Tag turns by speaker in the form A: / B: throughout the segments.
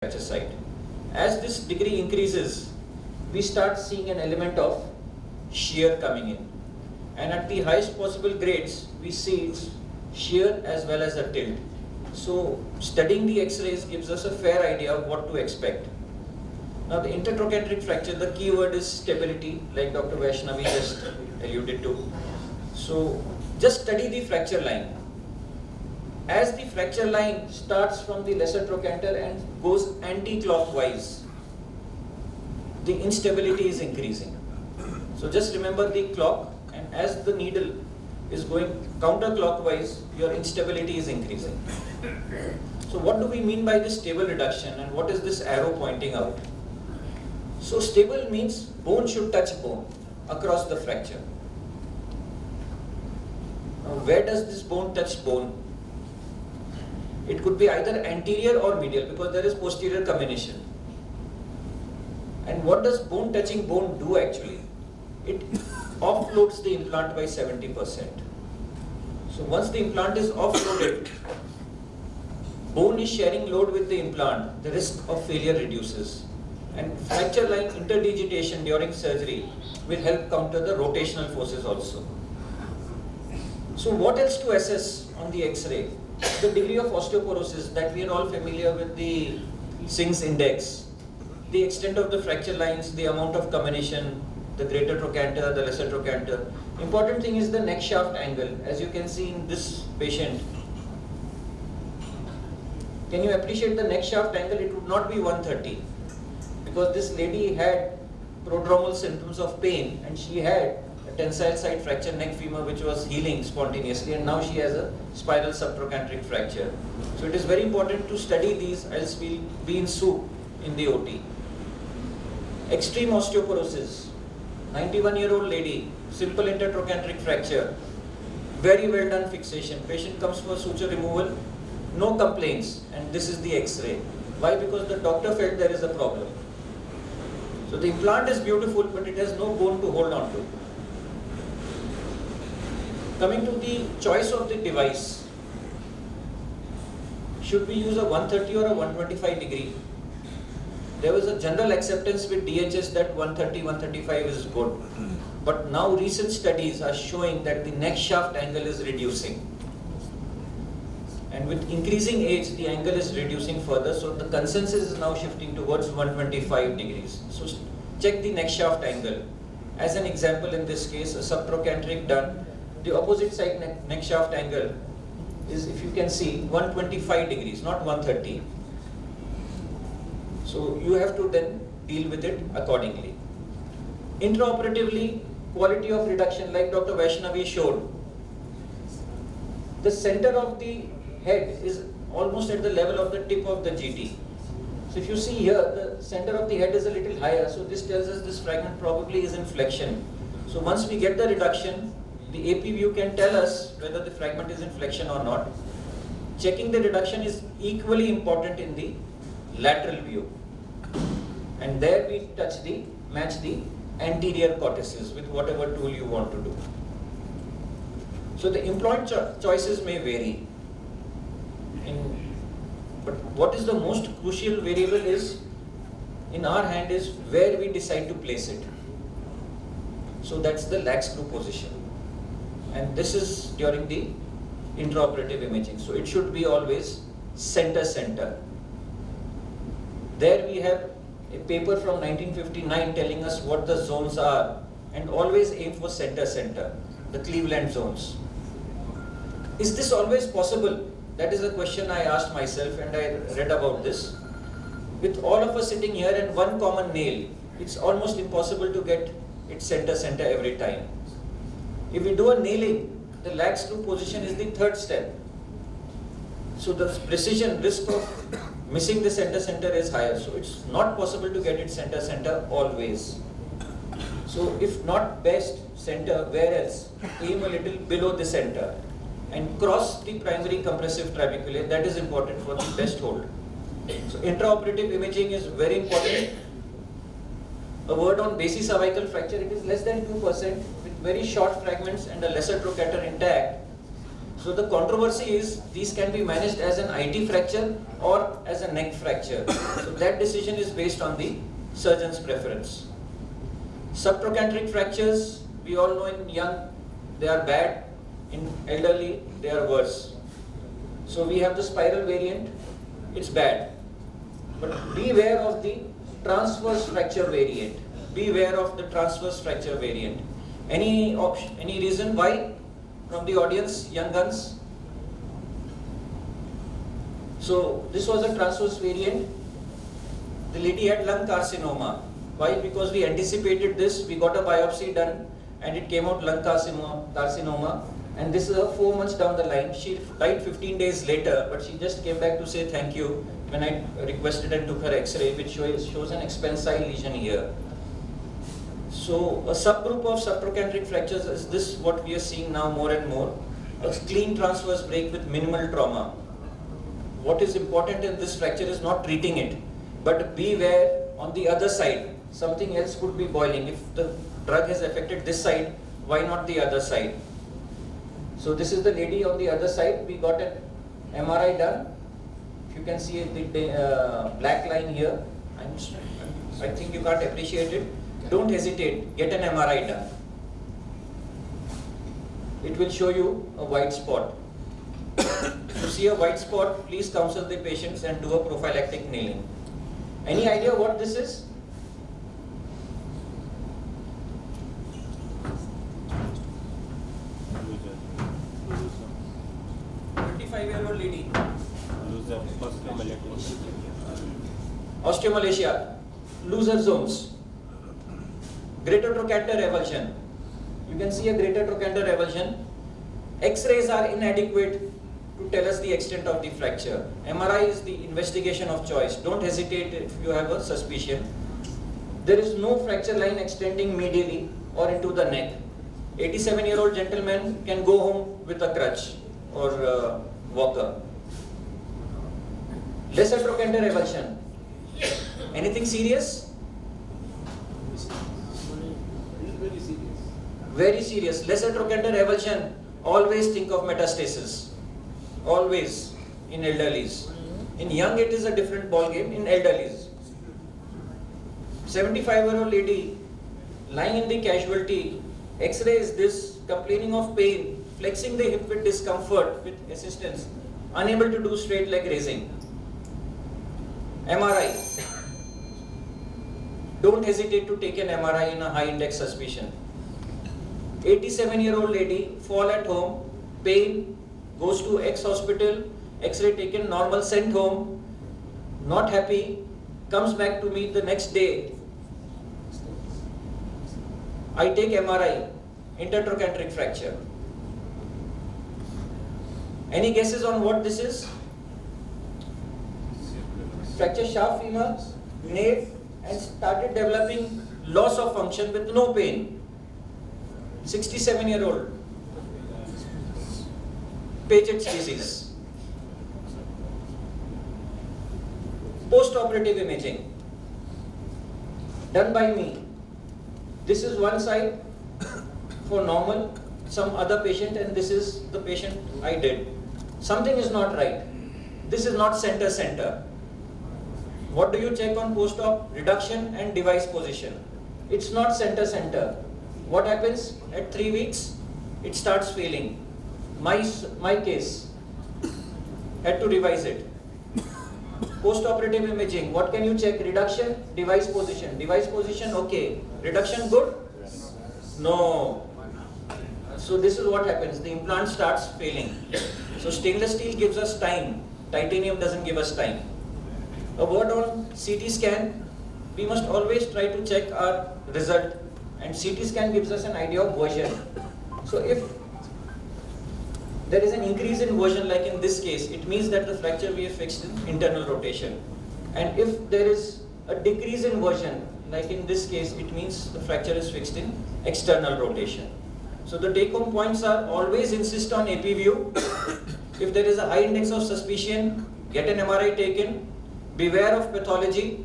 A: fracture site. As this degree increases, we start seeing an element of shear coming in. And at the highest possible grades, we see shear as well as a tilt. So studying the X-rays gives us a fair idea of what to expect. Now the intertrochanteric fracture, the key word is stability, like Dr. Vaishnavi just alluded to. So just study the fracture line. As the fracture line starts from the lesser trochanter and goes anti-clockwise, the instability is increasing. So just remember the clock, and as the needle is going counterclockwise, your instability is increasing. So what do we mean by this stable reduction, and what is this arrow pointing out? So stable means bone should touch bone across the fracture. Now where does this bone touch bone? It could be either anterior or medial, because there is posterior combination. And what does bone touching bone do actually? It offloads the implant by 70%. So once the implant is offloaded, bone is sharing load with the implant, the risk of failure reduces. And fracture line interdigitation during surgery will help counter the rotational forces also. So what else to assess on the X-ray? The degree of osteoporosis, that we are all familiar with the Singh's index, the extent of the fracture lines, the amount of combination, the greater trochanter, the lesser trochanter. Important thing is the neck shaft angle. As you can see in this patient, can you appreciate the neck shaft angle? It would not be 130, because this lady had prodromal symptoms of pain, and she had a tensile side fracture neck femur which was healing spontaneously, and now she has a spiral subtrochanteric fracture. So it is very important to study these, else we'll be in soup in the OT. Extreme osteoporosis, 91-year-old lady, simple intertrochanteric fracture, very well done fixation. Patient comes for suture removal, no complaints, and this is the X-ray. Why? Because the doctor felt there is a problem. So the implant is beautiful, but it has no bone to hold on to. Coming to the choice of the device, should we use a 130 or a 125 degree? There was a general acceptance with DHS that 130, 135 is good. But now recent studies are showing that the neck shaft angle is reducing. And with increasing age, the angle is reducing further. So the consensus is now shifting towards 125 degrees. So check the neck shaft angle. As an example, in this case, a subtrochanteric done. The opposite side neck shaft angle is, if you can see, 125 degrees, not 130. So you have to then deal with it accordingly. Intraoperatively, quality of reduction, like Dr. Vaishnavi showed, the center of the head is almost at the level of the tip of the GT. So if you see here, the center of the head is a little higher, so this tells us this fragment probably is in flexion. So once we get the reduction, the AP view can tell us whether the fragment is in flexion or not. Checking the reduction is equally important in the lateral view. And there we match the anterior cortices with whatever tool you want to do. So the implant choices may vary. But what is the most crucial variable is, in our hand, is where we decide to place it. So that's the lag screw position. And this is during the intraoperative imaging. So it should be always center. There we have a paper from 1959 telling us what the zones are, and always aim for center, the Cleveland zones. Is this always possible? That is a question I asked myself, and I read about this. With all of us sitting here and one common nail, it's almost impossible to get it center every time. If we do a nailing, the lag screw position is the third step. So the precision risk of missing the center is higher. So it's not possible to get it center always. So if not best center, where else? Aim a little below the center and cross the primary compressive trabeculae. That is important for the best hold. So intraoperative imaging is very important. A word on basicervical fracture, it is less than 2% with very short fragments and a lesser trochanter intact. So the controversy is these can be managed as an IT fracture or as a neck fracture. So that decision is based on the surgeon's preference. Subtrochanteric fractures, we all know in young they are bad, in elderly they are worse. So we have the spiral variant, it's bad. But beware of the transverse fracture variant. Beware of the transverse fracture variant. Any option, any reason why from the audience, young guns? So this was a transverse variant. The lady had lung carcinoma. Why? Because we anticipated this, we got a biopsy done and it came out lung carcinoma. And this is 4 months down the line. She died 15 days later, but she just came back to say thank you when I requested and took her X-ray, which shows an expansile lesion here. So a subgroup of subtrochanteric fractures is this what we are seeing now more and more. A clean transverse break with minimal trauma. What is important in this fracture is not treating it, but beware on the other side. Something else could be boiling. If the drug has affected this side, why not the other side? So this is the lady on the other side. We got an MRI done. If you can see the black line here, I think you can't appreciate it. Don't hesitate, get an MRI done. It will show you a white spot. If you see a white spot, please counsel the patients and do a prophylactic nailing. Any idea what this is? Lady. Osteomalacia, loser zones, greater trochanter avulsion. You can see a greater trochanter avulsion. X-rays are inadequate to tell us the extent of the fracture. MRI is the investigation of choice. Don't hesitate if you have a suspicion. There is no fracture line extending medially or into the neck. 87-year-old gentleman can go home with a crutch or walker. Lesser trochanter avulsion. Anything serious?
B: Very serious.
A: Very serious. Lesser trochanter avulsion. Always think of metastasis. Always in elderlies. In young it is a different ball game. In elderlies. 75-year-old lady lying in the casualty. X-ray is this, complaining of pain, flexing the hip with discomfort with assistance, unable to do straight leg raising. MRI. Don't hesitate to take an MRI in a high index suspicion. 87-year-old lady, fall at home, pain, goes to X hospital, X-ray taken, normal, sent home, not happy, comes back to me the next day. I take MRI, intertrochanteric fracture. Any guesses on what this is? Fracture shaft femur, nape, and started developing loss of function with no pain. 67-year-old. Paget's disease. Post-operative imaging. Done by me. This is one side for normal, some other patient, and this is the patient I did. Something is not right. This is not center. What do you check on post-op? Reduction and device position. It's not center. What happens at 3 weeks? It starts failing. My case, had to revise it. Post-operative imaging, what can you check? Reduction, device position. Device position, okay. Reduction, good? No. So this is what happens. The implant starts failing. So stainless steel gives us time. Titanium doesn't give us time. A word on CT scan. We must always try to check our result. And CT scan gives us an idea of version. So if there is an increase in version, like in this case, it means that the fracture we have fixed in internal rotation. And if there is a decrease in version, like in this case, it means the fracture is fixed in external rotation. So the take-home points are always insist on AP view. If there is a high index of suspicion, get an MRI taken. Beware of pathology.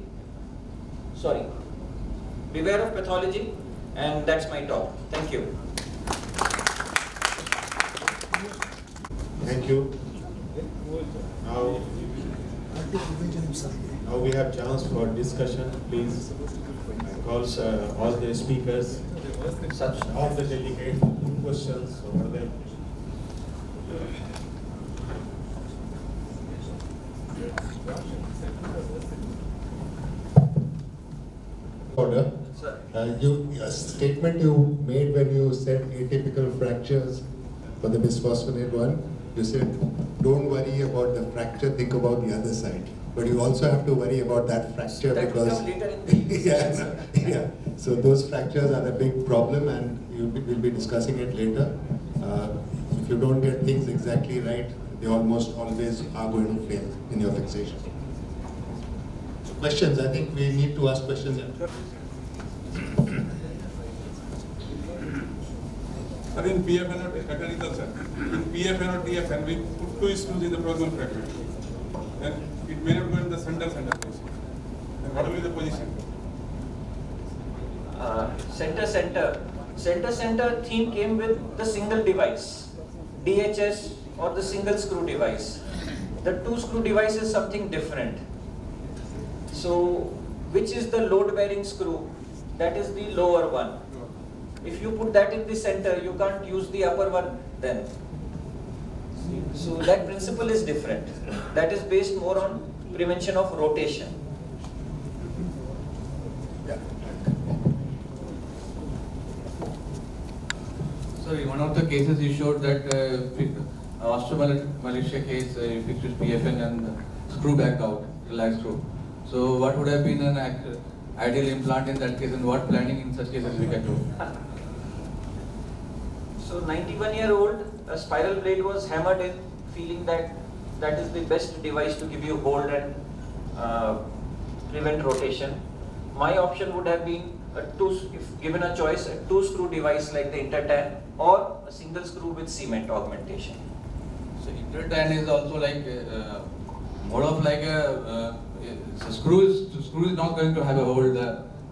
A: Beware of pathology. And that's my talk. Thank you.
C: Thank you. Now, now we have chance for discussion. Please, I call all the speakers, all the delegates, questions over them.
D: Order.
A: Sir.
D: A statement you made when you said atypical fractures for the bisphosphonate one, you said, don't worry about the fracture, think about the other side. But you also have to worry about that fracture
A: That will
D: because...
A: come later in the
D: yeah, yeah. So those fractures are a big problem and we'll be discussing it later. If you don't get things exactly right, they almost always are going to fail in your fixation. So questions, I think we need to ask questions.
E: Sir, in PFN or mechanical, sir, in PFN or TFN, we put two screws in the proximal fragment. Then it may not go in the center position. Then what will be the position?
A: Center theme came with the single device, DHS or the single screw device. The two screw device is something different. So, which is the load bearing screw? That is the lower one. If you put that in the center, you can't use the upper one then. So that principle is different. That is based more on prevention of rotation.
F: So in one of the cases you showed that Austromalacia case, you fixed with PFN and screw back out, relaxed screw. So what would have been an ideal implant in that case and what planning in such cases we can do?
A: So 91-year-old, a spiral blade was hammered in, feeling that that is the best device to give you hold and prevent rotation. My option would have been if given a choice, a two screw device like the Intertan or a single screw with cement augmentation.
F: So Intertan is also like more of like a so screw is not going to have a hold.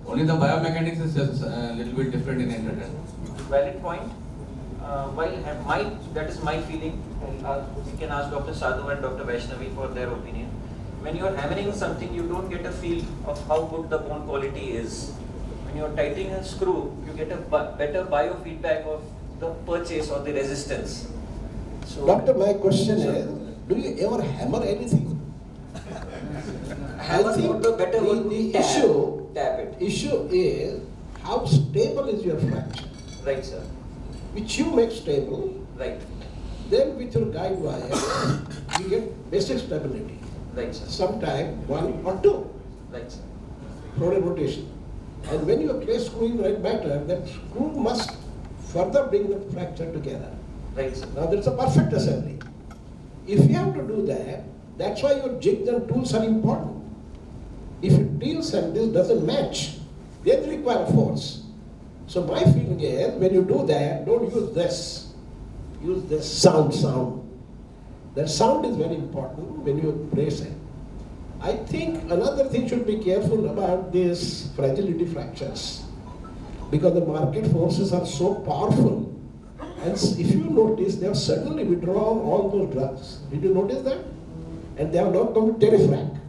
F: Only the biomechanics is just a little bit different in Intertan.
A: Valid point. That is my feeling. We can ask Dr. Sadhu and Dr. Vaishnavi for their opinion. When you are hammering something, you don't get a feel of how good the bone quality is. When you are tightening a screw, you get a better biofeedback of the purchase or the resistance. So,
B: Doctor, my question is, do you ever hammer anything?
A: hammer or the better one,
B: the
A: tap it.
B: issue is how stable is your fracture,
A: Right, sir.
B: which you make stable.
A: Right.
B: Then with your guide wire, you get basic stability.
A: Right, sir.
B: Sometime one or two
A: Right, sir.
B: for a rotation. And when you are place screwing right better, that screw must further bring the fracture together.
A: Right, sir.
B: Now there's a perfect assembly. If you have to do that, that's why your jigs and tools are important. If your tools and this doesn't match, they require force. So my feeling is, when you do that, don't use this. Use this sound. That sound is very important when you brace it. I think another thing should be careful about these fragility fractures, because the market forces are so powerful. And if you notice, they have suddenly withdrawn all those drugs. Did you notice that? And they have now come to Terifrac.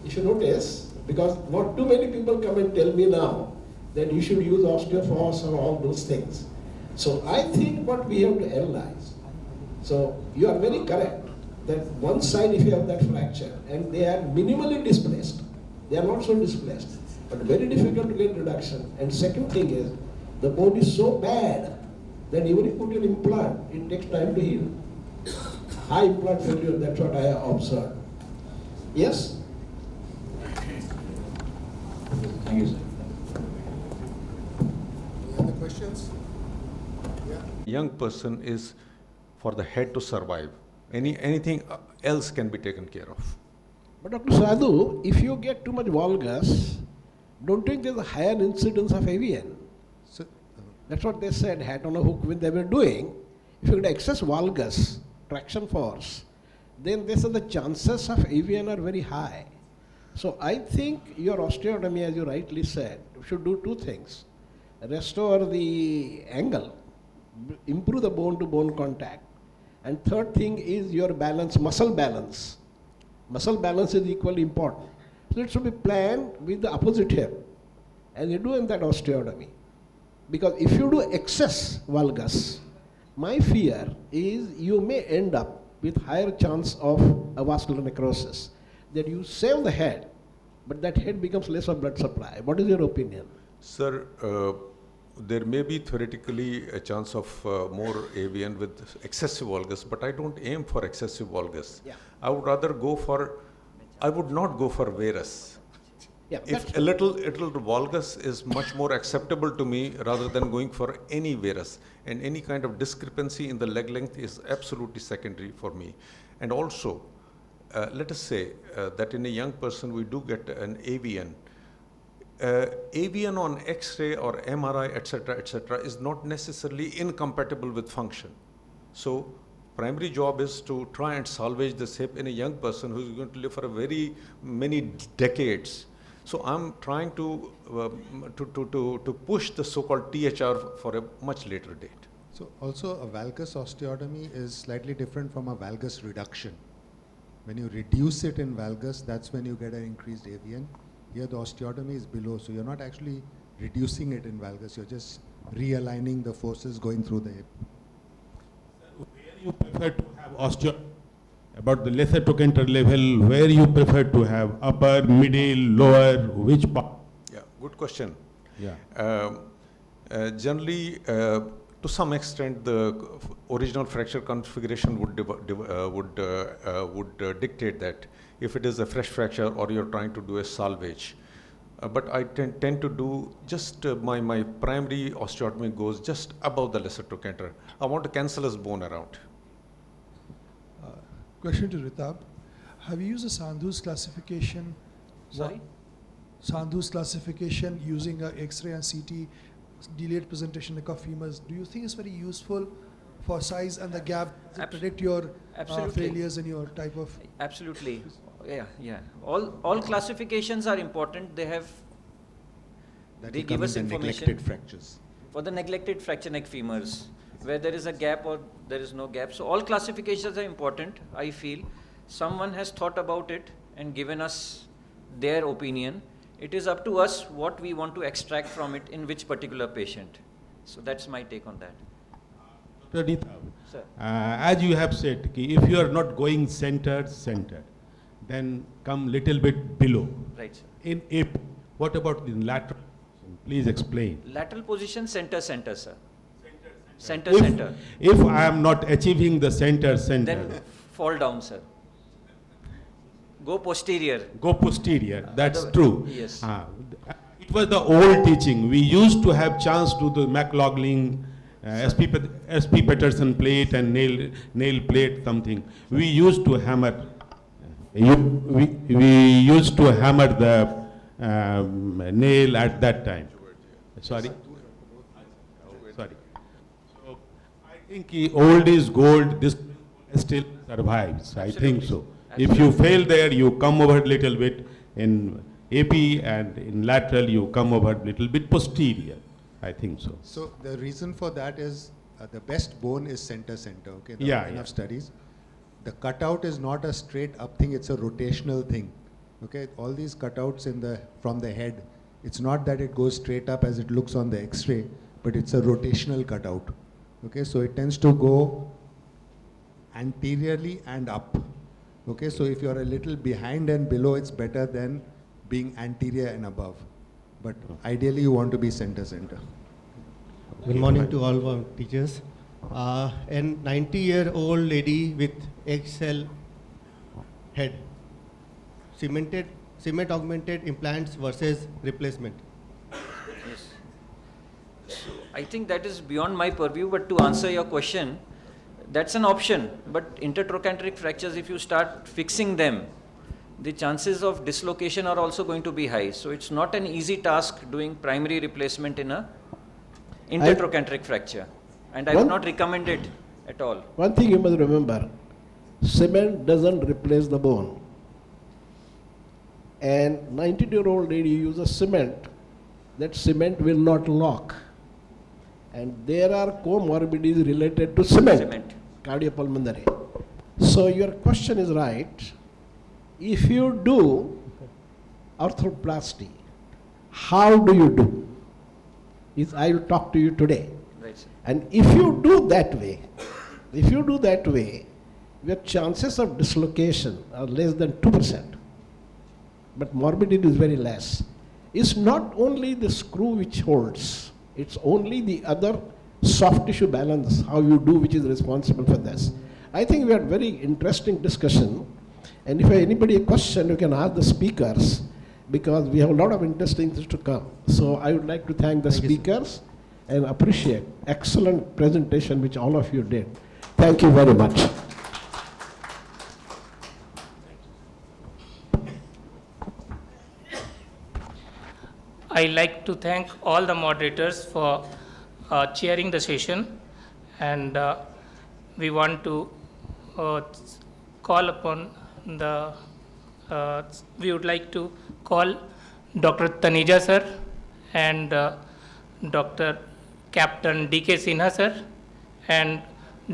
B: If you notice, because not too many people come and tell me now that you should use osteophos or all those things. So I think what we have to analyze. So you are very correct that one side, if you have that fracture and they are minimally displaced, they are not so displaced, but very difficult to get reduction. And second thing is, the bone is so bad that even if you put an implant, it takes time to heal. High implant failure, that's what I have observed. Yes?
F: Thank you, sir.
G: Any other questions?
H: Young person is for the head to survive. Anything else can be taken care of.
B: But Dr. Sadhu, if you get too much valgus, don't you think there's a higher incidence of AVN?
G: So,
B: That's what they said, hat on a hook when they were doing. If you get excess valgus, traction force, then they said the chances of AVN are very high. So I think your osteotomy, as you rightly said, should do two things. Restore the angle, improve the bone-to-bone contact, And third thing is your balance, muscle balance. Muscle balance is equally important. So it should be planned with the opposite hip. And you do in that osteotomy. Because if you do excess valgus, my fear is you may end up with higher chance of a vascular necrosis. That you save the head, but that head becomes less of blood supply. What is your opinion?
H: Sir, there may be theoretically a chance of more AVN with excessive valgus, but I don't aim for excessive valgus.
B: Yeah.
H: I would rather go for, I would not go for varus.
B: Yeah,
H: If a little valgus is much more acceptable to me rather than going for any varus, and any kind of discrepancy in the leg length is absolutely secondary for me. And also, let us say that in a young person we do get an AVN. AVN on X-ray or MRI, etc., is not necessarily incompatible with function. So, primary job is to try and salvage this hip in a young person who is going to live for a very many decades. So I'm trying to push the so-called THR for a much later date.
D: So also a valgus osteotomy is slightly different from a valgus reduction. When you reduce it in valgus, that's when you get an increased AVN. Here the osteotomy is below, so you're not actually reducing it in valgus, you're just realigning the forces going through the hip.
C: Where you prefer to have osteotomy? About the lesser trochanter level, where you prefer to have upper, middle, lower, which part?
H: Yeah, good question.
C: Yeah.
H: Generally, to some extent, the original fracture configuration would dictate that if it is a fresh fracture or you're trying to do a salvage. But I tend to do just my primary osteotomy goes just above the lesser trochanter. I want to cancel his bone around.
G: Question to Ritab. Have you used the Sandhu's classification?
A: Sorry?
G: Sandhu's classification using X-ray and CT, delayed presentation of femurs. Do you think it's very useful for size and the gap to predict your
A: Absolutely.
G: failures in your type of?
A: Absolutely. Yeah. All classifications are important. They give us information
D: Neglected fractures.
A: for the neglected fracture neck femurs, where there is a gap or there is no gap. So all classifications are important, I feel. Someone has thought about it and given us their opinion. It is up to us what we want to extract from it in which particular patient. So that's my take on that.
C: Dr. Ritab,
A: Sir.
C: as you have said, if you are not going center, then come little bit below.
A: Right, sir.
C: In AP, what about the lateral? Please explain.
A: Lateral position, center, sir. Center.
C: If I am not achieving the center,
A: Then fall down, sir. Go posterior.
C: go posterior. That's true.
A: Yes.
C: It was the old teaching. We used to have chance to do McLaughlin, SP Patterson plate and nail plate something. We used to hammer. We used to hammer the nail at that time. Sorry. So I think old is gold. This still survives. I think so. If you fail there, you come over a little bit in AP, and in lateral you come over a little bit posterior. I think so.
D: So the reason for that is the best bone is center, okay? There
C: Yeah,
D: are enough
C: yeah.
D: studies. The cutout is not a straight up thing, it's a rotational thing. Okay, all these cutouts from the head, it's not that it goes straight up as it looks on the X-ray, but it's a rotational cutout. Okay, so it tends to go anteriorly and up. Okay, so if you're a little behind and below, it's better than being anterior and above. But ideally, you want to be center.
I: Good morning to all our teachers. An 90-year-old lady with XL head, cement augmented implants versus replacement.
A: Yes. So I think that is beyond my purview, but to answer your question, that's an option. But intertrochanteric fractures, if you start fixing them, the chances of dislocation are also going to be high. So it's not an easy task doing primary replacement in a intertrochanteric fracture. And I would not recommend it at all.
B: One thing you must remember, cement doesn't replace the bone. And 90-year-old lady uses cement, that cement will not lock. And there are comorbidities related to cement. cardiopulmonary. So your question is right. If you do arthroplasty, how do you do? I will talk to you today.
A: Right, sir.
B: And if you do that way, your chances of dislocation are less than 2%, but morbidity is very less. It's not only the screw which holds, it's only the other soft tissue balance, how you do, which is responsible for this. I think we had very interesting discussion, and if anybody a question, you can ask the speakers, because we have a lot of interesting things to come. So I would like to thank the speakers and appreciate excellent presentation which all of you did. Thank you very much.
J: I like to thank all the moderators for chairing the session, and we want to call upon the, we would like to call Dr. Taneja sir and Dr. Captain D.K. Sinha sir and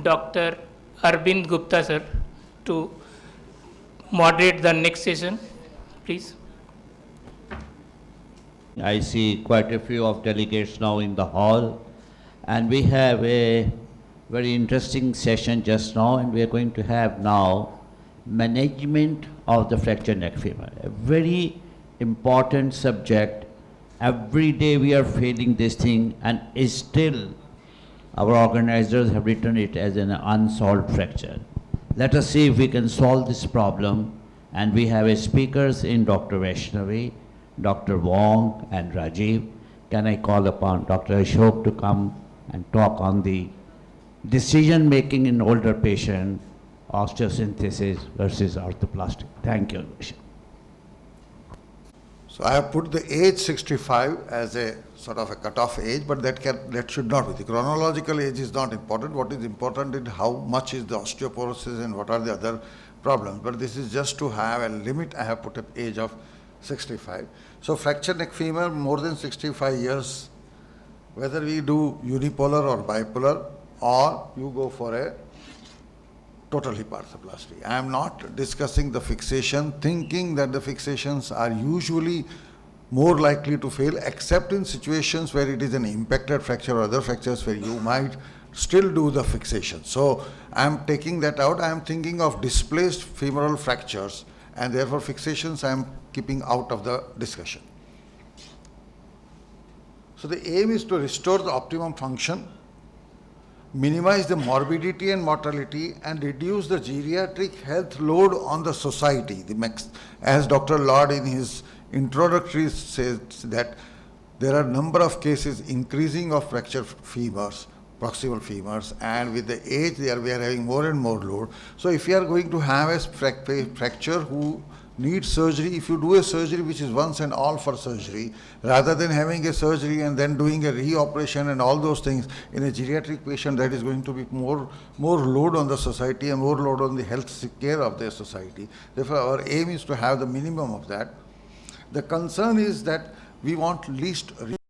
J: Dr. Arvind Gupta sir to moderate the next session, please.
K: I see quite a few of delegates now in the hall, and we have a very interesting session just now, and we are going to have now management of the fractured neck femur, a very important subject. Every day we are facing this thing, and still our organizers have written it as an unsolved fracture. Let us see if we can solve this problem, and we have as speakers in Dr. Vaishnavi, Dr. Wong and Rajiv. Can I call upon Dr. Ashok to come and talk on the decision making in older patient, osteosynthesis versus arthroplasty? Thank you.
L: So I have put the age 65 as a sort of a cutoff age, but that should not be. The chronological age is not important. What is important is how much is the osteoporosis and what are the other problems. But this is just to have a limit. I have put an age of 65. So fractured neck femur more than 65 years, whether we do unipolar or bipolar, or you go for a total hip arthroplasty. I am not discussing the fixation, thinking that the fixations are usually more likely to fail, except in situations where it is an impacted fracture or other fractures where you might still do the fixation. So I am taking that out. I am thinking of displaced femoral fractures, and therefore fixations I am keeping out of the discussion. So the aim is to restore the optimum function, minimize the morbidity and mortality, and reduce the geriatric health load on the society. As Dr. Lord in his introductory says that there are a number of cases increasing of fractured femurs, proximal femurs, and with the age we are having more and more load. So if you are going to have a fracture who needs surgery, if you do a surgery which is once and all for surgery, rather than having a surgery and then doing a reoperation and all those things in a geriatric patient, that is going to be more load on the society and more load on the health care of the society. Therefore our aim is to have the minimum of that. The concern is that we want least